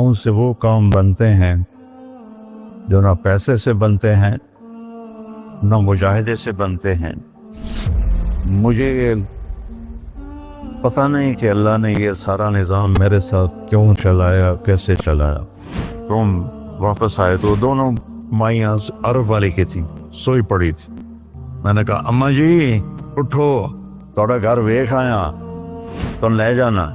دعاؤں سے وہ کام بنتے ہیں جو نہ پیسے سے بنتے ہیں نہ مجاہدے سے بنتے ہیں۔ مجھے پتہ نہیں کہ اللہ نے یہ سارا نظام میرے ساتھ کیوں چلایا، کیسے چلایا۔ تم واپس آئے تو دونوں مائیاں عرب والی کی تھی، سوئی پڑی تھی۔ میں نے کہا اماں جی اٹھو، تھوڑا گھر ویکھ آیا، تم لے جانا۔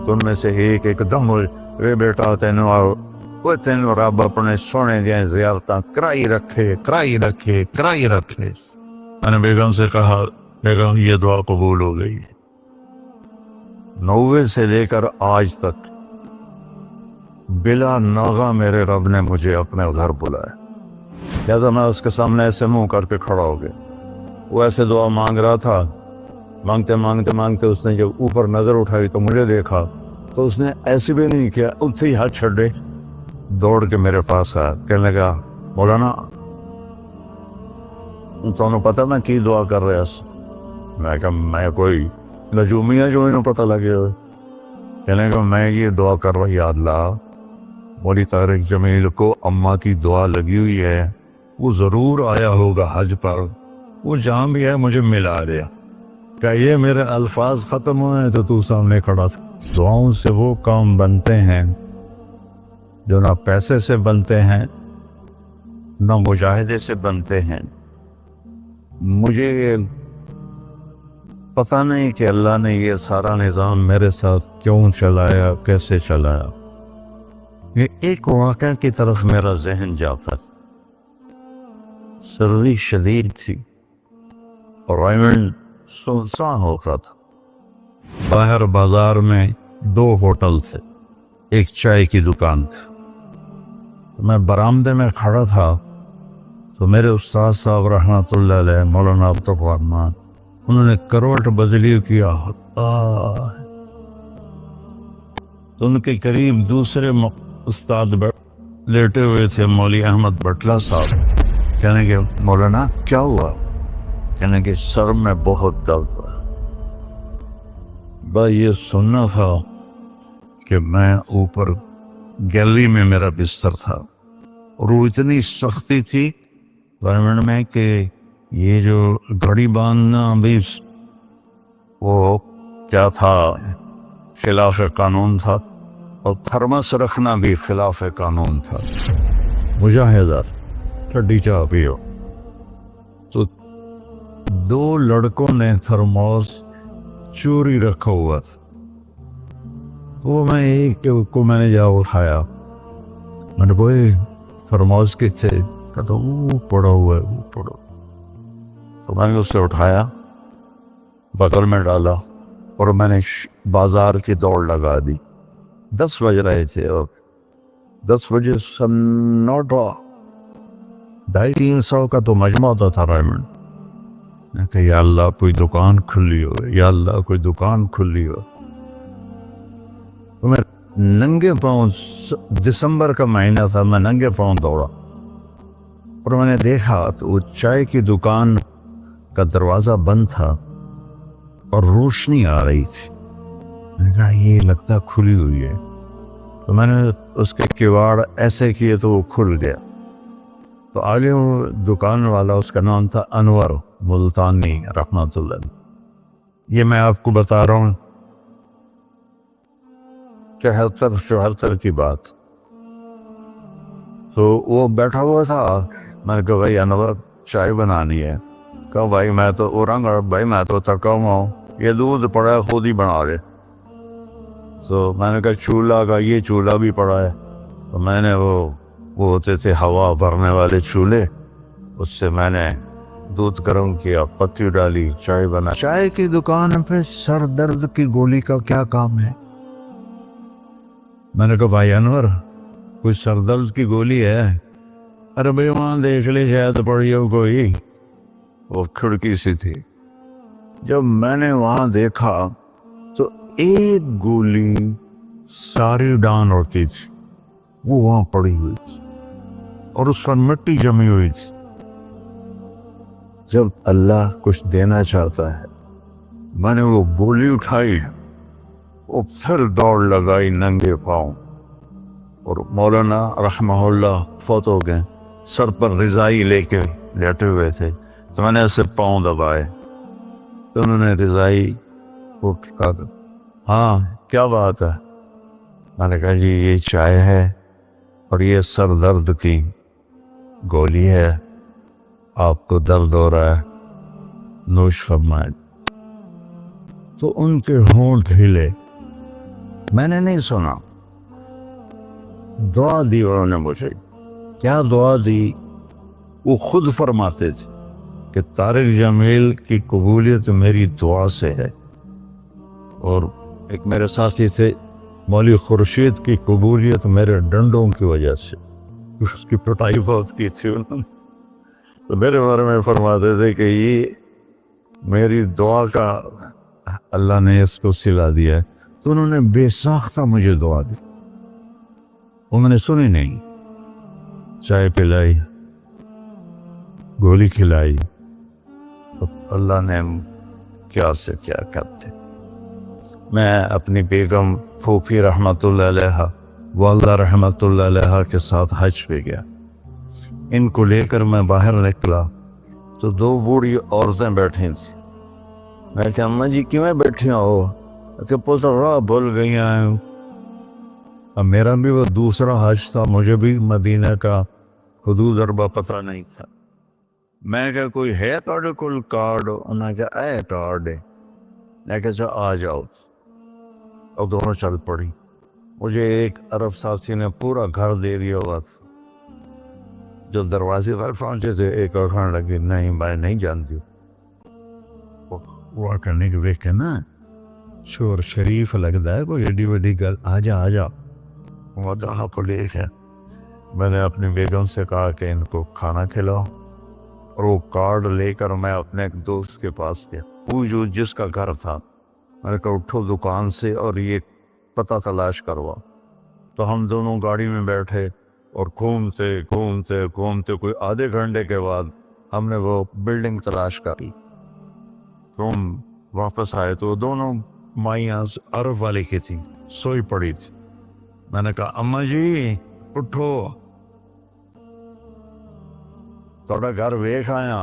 تم میں سے ایک دم وے بیٹا تینوں رب اپنے سونے دیا زیارتاں کرائی رکھے۔ میں نے بیگم سے کہا بیگم یہ دعا قبول ہو گئی۔ 90 سے لے کر آج تک بلا ناغہ میرے رب نے مجھے اپنے گھر بلایا، لہذا میں اس کے سامنے ایسے منہ کر کے کھڑا ہو گیا۔ وہ ایسے دعا مانگ رہا تھا، مانگتے اس نے جب اوپر نظر اٹھائی تو مجھے دیکھا تو اس نے ایسے بھی نہیں کیا، اتنے ہی ہاتھ چھڑے دوڑ کے میرے پاس آیا، کہنے لگا مولانا تمہیں پتہ میں کی دعا کر رہا سی؟ میں کہا میں کوئی نجومیہ جو انہوں پتہ لگے ہوئے۔ کہنے لگا میں یہ دعا کر رہا، یا اللہ مولی طارق جمیل کو اماں کی دعا لگی ہوئی ہے، وہ ضرور آیا ہوگا حج پر، وہ جہاں بھی ہے مجھے ملا دیا۔ کہ یہ میرے الفاظ ختم ہوئے تو سامنے کھڑا تھا۔ دعاؤں سے وہ کام بنتے ہیں جو نہ پیسے سے بنتے ہیں نہ مجاہدے سے بنتے ہیں۔ مجھے پتہ نہیں کہ اللہ نے یہ سارا نظام میرے ساتھ کیوں چلایا، کیسے چلایا۔ یہ ایک واقعہ کی طرف میرا ذہن جاتا تھا۔ سردی شدید تھی اور ریمنڈ سنسان ہو رہا تھا۔ باہر بازار میں 2 ہوٹل تھے، ایک چائے کی دکان تھی۔ میں برآمدے میں کھڑا تھا تو میرے استاد صاحب رحمۃ اللہ علیہ مولانا عبدالرحمان، انہوں نے کروٹ بدلی کیا۔ ان کے قریب دوسرے استاد لیٹے ہوئے تھے، مولوی احمد بٹلہ صاحب۔ کہنے کہ مولانا کیا ہوا؟ کہنے کہ سر میں بہت درد تھا۔ بس یہ سننا تھا کہ میں اوپر گیلری میں میرا بستر تھا اور وہ اتنی سختی تھی گورنمنٹ میں کہ یہ جو گھڑی باندھنا بھی وہ کیا تھا، خلاف قانون تھا، اور تھرمس رکھنا بھی خلاف قانون تھا۔ مجاہدہ ٹھنڈی چاہ پیو۔ تو 2 لڑکوں نے تھرموس چوری رکھا ہوا تھا، وہ میں ایک کو میں نے جا اٹھایا، میں نے کوئی تھرموس کتنے؟ کہتا وہ پڑا ہوا ہے، وہ پڑا۔ تو میں نے اس سے اٹھایا، بغل میں ڈالا اور میں نے بازار کی دوڑ لگا دی۔ 10 بج رہے تھے اور 10 بجے سنوٹا 250-300 کا تو مجمع ہوتا تھا ریمنڈ۔ میں کہا یا اللہ کوئی دکان کھلی ہو، یا اللہ کوئی دکان کھلی ہو۔ تو میں ننگے پاؤں، دسمبر کا مہینہ تھا، میں ننگے پاؤں دوڑا اور میں نے دیکھا تو وہ چائے کی دکان کا دروازہ بند تھا اور روشنی آ رہی تھی۔ میں نے کہا یہ لگتا کھلی ہوئی ہے، تو میں نے اس کے کواڑ ایسے کیے تو وہ کھل گیا۔ تو آگے وہ دکان والا، اس کا نام تھا انور ملتانی رحمۃ اللہ۔ یہ میں آپ کو بتا رہا ہوں 74 کی بات۔ تو وہ بیٹھا ہوا تھا، میں نے کہا بھائی انور چائے بنانی ہے۔ کہا بھائی میں تو بھائی میں تو تھکا ہوا ہوں، یہ دودھ پڑا ہے خود ہی بنا دے۔ تو میں نے کہا چولہا کا، یہ چولہا بھی پڑا ہے۔ تو میں نے وہ ہوتے تھے ہوا بھرنے والے چولہے، اس سے میں نے دودھ گرم کیا، پتی ڈالی، چائے بنا۔ چائے کی دکان پہ سر درد کی گولی کا کیا کام ہے؟ میں نے کہا بھائی انور کوئی سر درد کی گولی ہے؟ ارے بھائی وہاں دیکھ لے شاید پڑی ہو کوئی، وہ کھڑکی سی تھی۔ جب میں نے وہاں دیکھا تو ایک گولی ساری ڈان ہوتی تھی، وہ وہاں پڑی ہوئی تھی اور اس پر مٹی جمی ہوئی تھی۔ جب اللہ کچھ دینا چاہتا ہے، میں نے وہ گولی اٹھائی، وہ پھر دوڑ لگائی ننگے پاؤں اور مولانا رحمہ اللہ فوت ہو گئے، سر پر رضائی لے کے لیٹے ہوئے تھے، تو میں نے ایسے پاؤں دبائے تو انہوں نے رضائی اٹھا کر ہاں کیا بات ہے؟ میں نے کہا جی یہ چائے ہے اور یہ سر درد کی گولی ہے، آپ کو درد ہو رہا ہے، نوش فرمائیں۔ تو ان کے ہونٹ ہلے، میں نے نہیں سنا، دعا دی انہوں نے مجھے۔ کیا دعا دی؟ وہ خود فرماتے تھے کہ طارق جمیل کی قبولیت میری دعا سے ہے، اور ایک میرے ساتھی تھے مولوی خورشید کی قبولیت میرے ڈنڈوں کی وجہ سے، اس کی پٹائی بہت کی تھی انہوں نے، تو میرے بارے میں فرماتے تھے کہ یہ میری دعا کا اللہ نے اس کو سلا دیا ہے۔ تو انہوں نے بے ساختہ مجھے دعا دی، وہ میں نے سنی نہیں، چائے پلائی، گولی کھلائی، اللہ نے کیا سے کیا کرتے۔ میں اپنی بیگم پھوپھی رحمۃ اللہ علیہ، والدہ رحمۃ اللہ علیہ کے ساتھ حج پہ گیا۔ ان کو لے کر میں باہر نکلا تو دو بوڑھی عورتیں بیٹھی تھیں۔ میں کہ اماں جی کیوں بیٹھی ہو؟ کہ پوتا راہ بھول گئی ہیں۔ اب میرا بھی وہ دوسرا حج تھا، مجھے بھی مدینہ کا حدود اربا پتہ نہیں تھا۔ میں کہ کوئی ہے تھوڑے کول کارڈ؟ انہوں نے کہا اے کارڈ ہے۔ میں کہا آ جاؤ، اور دونوں چل پڑی۔ مجھے ایک عرب ساتھی نے پورا گھر دے دیا ہوا تھا۔ جو دروازے پر پہنچے تھے ایک اور کھانے لگی، نہیں میں نہیں جانتی، وہ کرنے کے دیکھے نا شور شریف لگتا ہے، کوئی ایڈی وڈی گل، آ جا آ جا۔ وہ دہا کو لے کے میں نے اپنی بیگم سے کہا کہ ان کو کھانا کھلاؤ، اور وہ کارڈ لے کر میں اپنے ایک دوست کے پاس گیا، وہ جو جس کا گھر تھا۔ میں نے کہا اٹھو دکان سے اور یہ پتہ تلاش کروا۔ تو ہم دونوں گاڑی میں بیٹھے اور گھومتے گھومتے گھومتے کوئی آدھے گھنٹے کے بعد ہم نے وہ بلڈنگ تلاش کر لی۔ تو ہم واپس آئے تو دونوں مائیاں عرب والے کی تھی، سوئی پڑی تھی۔ میں نے کہا اماں جی اٹھو، تھوڑا گھر ویکھ آیا،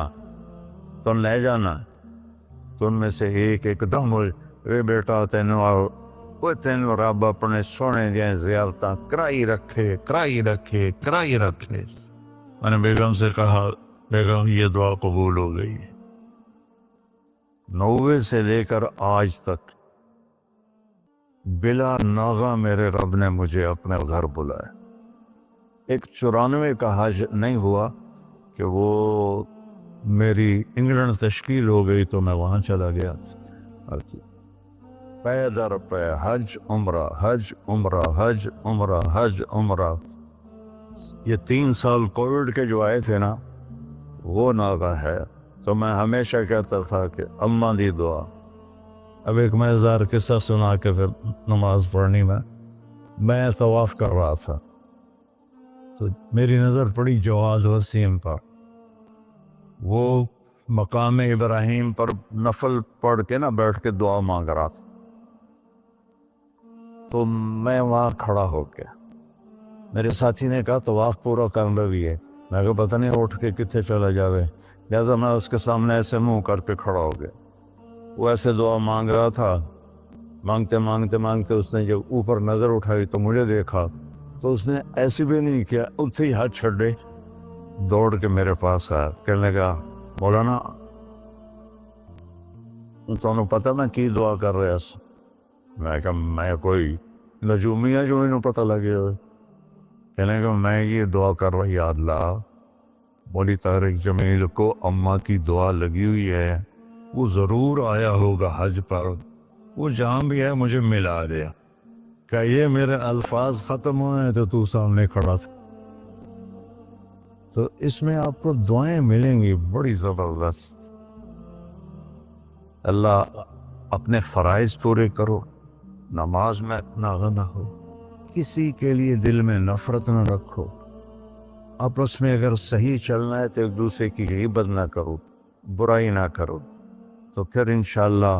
تم لے جانا۔ تو ان میں سے ایک دم ہوئی، اے بیٹا تینوں آؤ، وہ تینوں رب اپنے سونے دیا زیارتاں کرائی رکھے کرائی رکھے کرائی رکھے۔ میں نے بیگم سے کہا بیگم یہ دعا قبول ہو گئی۔ 90 سے لے کر آج تک بلا ناغہ میرے رب نے مجھے اپنے گھر بلایا۔ ایک 94 کا حج نہیں ہوا کہ وہ میری انگلینڈ تشکیل ہو گئی تو میں وہاں چلا گیا، پے در پے حج عمرہ حج عمرہ حج عمرہ حج عمرہ۔ یہ 3 سال کووڈ کے جو آئے تھے نا وہ ناغہ ہے۔ تو میں ہمیشہ کہتا تھا کہ اماں دی دعا۔ اب ایک مزیدار قصہ سنا کے پھر نماز پڑھنی میں طواف کر رہا تھا تو میری نظر پڑی جواز وسیم پر، وہ مقام ابراہیم پر نفل پڑھ کے نا بیٹھ کے دعا مانگ رہا تھا۔ تو میں وہاں کھڑا ہو گیا، میرے ساتھی نے کہا طواف پورا کرنا بھی ہے۔ میں کہا پتہ نہیں اٹھ کے کتنے چلا جاوے، لہٰذا میں اس کے سامنے ایسے منہ کر کے کھڑا ہو گیا۔ وہ ایسے دعا مانگ رہا تھا، مانگتے مانگتے مانگتے اس نے جب اوپر نظر اٹھائی تو مجھے دیکھا، تو اس نے ایسے بھی نہیں کیا، اتھے ہی ہاتھ چھڑے دوڑ کے میرے پاس آیا، کہنے لگا مولانا تمہیں پتہ میں کی دعا کر رہا سا؟ میں کہا میں کوئی نجومی ہے جو انہوں پتہ لگے ہوئے؟ کہنے لگا میں یہ دعا کر رہا، یا اللہ مولی طارق جمیل کو اماں کی دعا لگی ہوئی ہے، وہ ضرور آیا ہوگا حج پر، وہ جہاں بھی ہے مجھے ملا دیا۔ کہ یہ میرے الفاظ ختم ہوئے تو تو سامنے کھڑا تھا۔ تو اس میں آپ کو دعائیں ملیں گی بڑی زبردست۔ اللہ اپنے فرائض پورے کرو، نماز میں ناغہ نہ ہو، کسی کے لیے دل میں نفرت نہ رکھو، آپس میں اگر صحیح چلنا ہے تو ایک دوسرے کی غیبت نہ کرو، برائی نہ کرو، تو پھر انشاءاللہ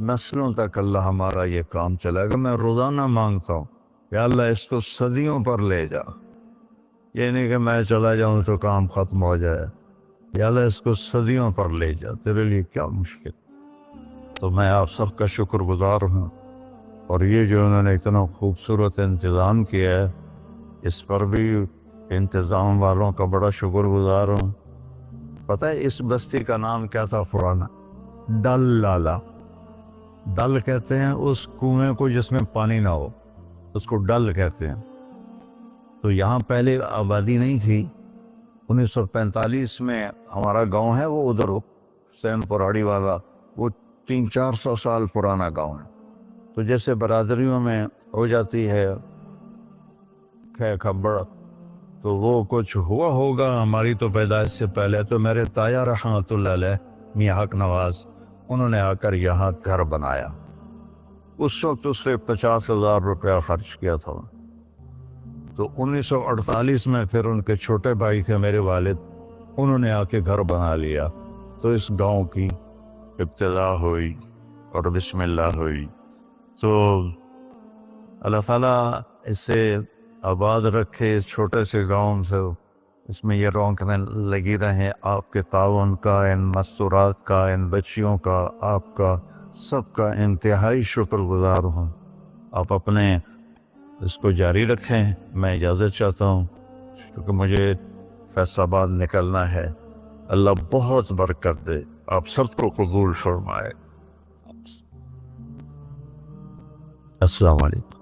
نسلوں تک اللہ ہمارا یہ کام چلے گا۔ میں روزانہ مانگتا ہوں یا اللہ اس کو صدیوں پر لے جا، یہ نہیں کہ میں چلا جاؤں تو کام ختم ہو جائے، یا اللہ اس کو صدیوں پر لے جا، تیرے لیے کیا مشکل۔ تو میں آپ سب کا شکر گزار ہوں، اور یہ جو انہوں نے اتنا خوبصورت انتظام کیا ہے اس پر بھی انتظام والوں کا بڑا شکر گزار ہوں۔ پتہ ہے اس بستی کا نام کیا تھا پرانا؟ ڈل لالا۔ ڈل کہتے ہیں اس کنویں کو جس میں پانی نہ ہو، اس کو ڈل کہتے ہیں۔ تو یہاں پہلے آبادی نہیں تھی۔ 1945 میں ہمارا گاؤں ہے وہ ادھر حسین پراڑی والا، وہ 300-400 سال پرانا گاؤں ہے۔ تو جیسے برادریوں میں ہو جاتی ہے خبر، تو وہ کچھ ہوا ہوگا ہماری تو پیدائش سے پہلے۔ تو میرے تایا رحمۃ اللہ علیہ میاں حق نواز، انہوں نے آ کر یہاں گھر بنایا۔ اس وقت اس نے 50,000 روپیہ خرچ کیا تھا۔ تو 1948 میں پھر ان کے چھوٹے بھائی تھے میرے والد، انہوں نے آ کے گھر بنا لیا۔ تو اس گاؤں کی ابتدا ہوئی اور بسم اللہ ہوئی۔ تو اللہ تعالیٰ اسے آباد رکھے، اس چھوٹے سے گاؤں سے اس میں یہ رونقیں لگی رہیں۔ آپ کے تعاون کا، ان مستورات کا، ان بچیوں کا، آپ کا سب کا انتہائی شکر گزار ہوں۔ آپ اپنے اس کو جاری رکھیں۔ میں اجازت چاہتا ہوں کیونکہ مجھے فیصل آباد نکلنا ہے۔ اللہ بہت برکت دے، آپ سب کو قبول فرمائے۔ السلام علیکم۔